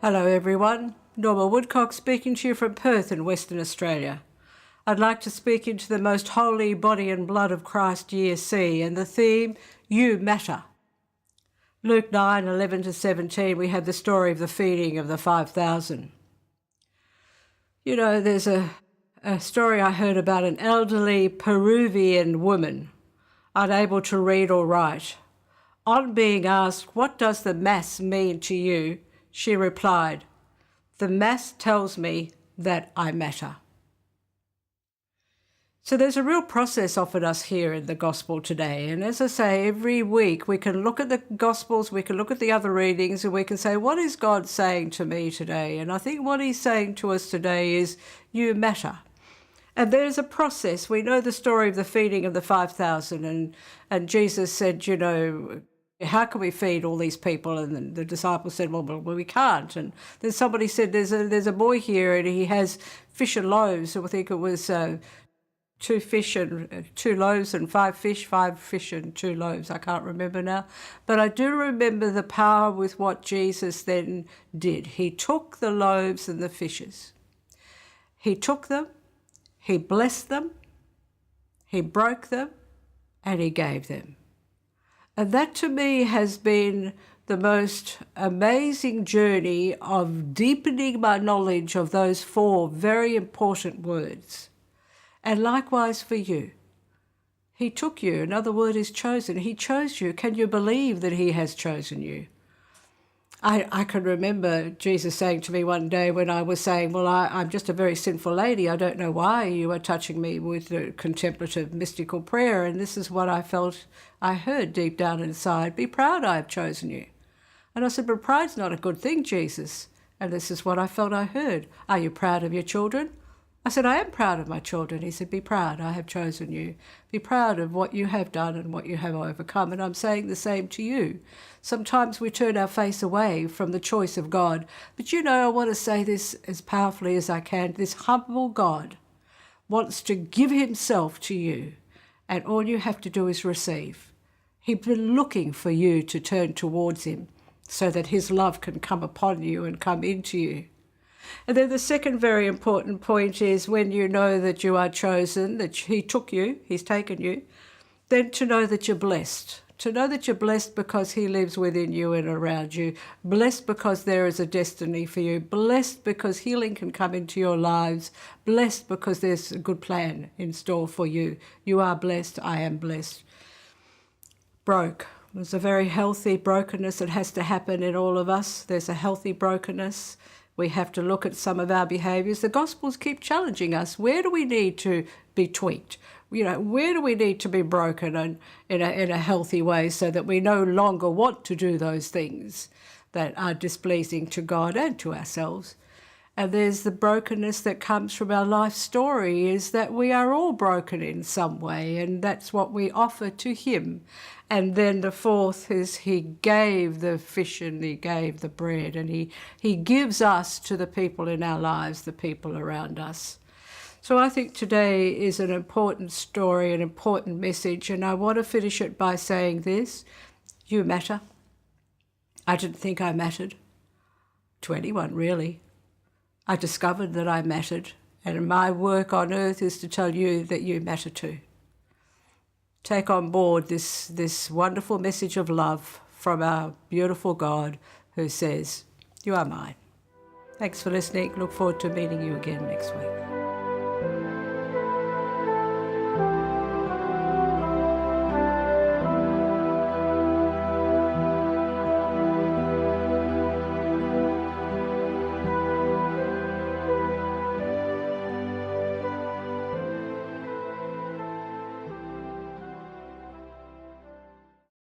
Hello everyone, Norma Woodcock speaking to you from Perth in Western Australia. I'd like to speak into the most holy body and blood of Christ year C and the theme, You Matter. Luke 9:11-17 we have the story of the feeding of the 5,000. You know, there's a story I heard about an elderly Peruvian woman, unable to read or write. On being asked, what does the Mass mean to you? She replied, the Mass tells me that I matter. So there's a real process offered us here in the Gospel today. And as I say, every week we can look at the Gospels, we can look at the other readings, and we can say, what is God saying to me today? And I think what he's saying to us today is, you matter. And there's a process. We know the story of the feeding of the 5,000, and Jesus said, you know, how can we feed all these people? And then the disciples said, well, we can't. And then somebody said, there's a boy here and he has fish and loaves. So I think it was 2 fish and 2 loaves and 5 fish and 2 loaves. I can't remember now. But I do remember the power with what Jesus then did. He took the loaves and the fishes. He took them, he blessed them, he broke them, and he gave them. And that to me has been the most amazing journey of deepening my knowledge of those 4 very important words. And likewise for you. He took you. Another word is chosen. He chose you. Can you believe that he has chosen you? I can remember Jesus saying to me one day when I was saying, well, I'm just a very sinful lady. I don't know why you are touching me with the contemplative mystical prayer. And this is what I felt I heard deep down inside. Be proud I have chosen you. And I said, but pride's not a good thing, Jesus. And this is what I felt I heard. Are you proud of your children? I said, I am proud of my children. He said, be proud, I have chosen you. Be proud of what you have done and what you have overcome. And I'm saying the same to you. Sometimes we turn our face away from the choice of God. But you know, I want to say this as powerfully as I can. This humble God wants to give himself to you. And all you have to do is receive. He's been looking for you to turn towards him so that his love can come upon you and come into you. And then the second very important point is when you know that you are chosen, that he took you, he's taken you, then to know that you're blessed. To know that you're blessed because he lives within you and around you. Blessed because there is a destiny for you. Blessed because healing can come into your lives. Blessed because there's a good plan in store for you. You are blessed, I am blessed. Broke. There's a very healthy brokenness that has to happen in all of us. There's a healthy brokenness. We have to look at some of our behaviours. The Gospels keep challenging us. Where do we need to be tweaked? You know, where do we need to be broken and in a healthy way so that we no longer want to do those things that are displeasing to God and to ourselves? And there's the brokenness that comes from our life story, is that we are all broken in some way, and that's what we offer to him. And then the fourth is he gave the fish and he gave the bread, and he gives us to the people in our lives, the people around us. So I think today is an important story, an important message, and I want to finish it by saying this. You matter. I didn't think I mattered to anyone, really. I discovered that I mattered, and my work on earth is to tell you that you matter too. Take on board this wonderful message of love from our beautiful God who says, you are mine. Thanks for listening. Look forward to meeting you again next week.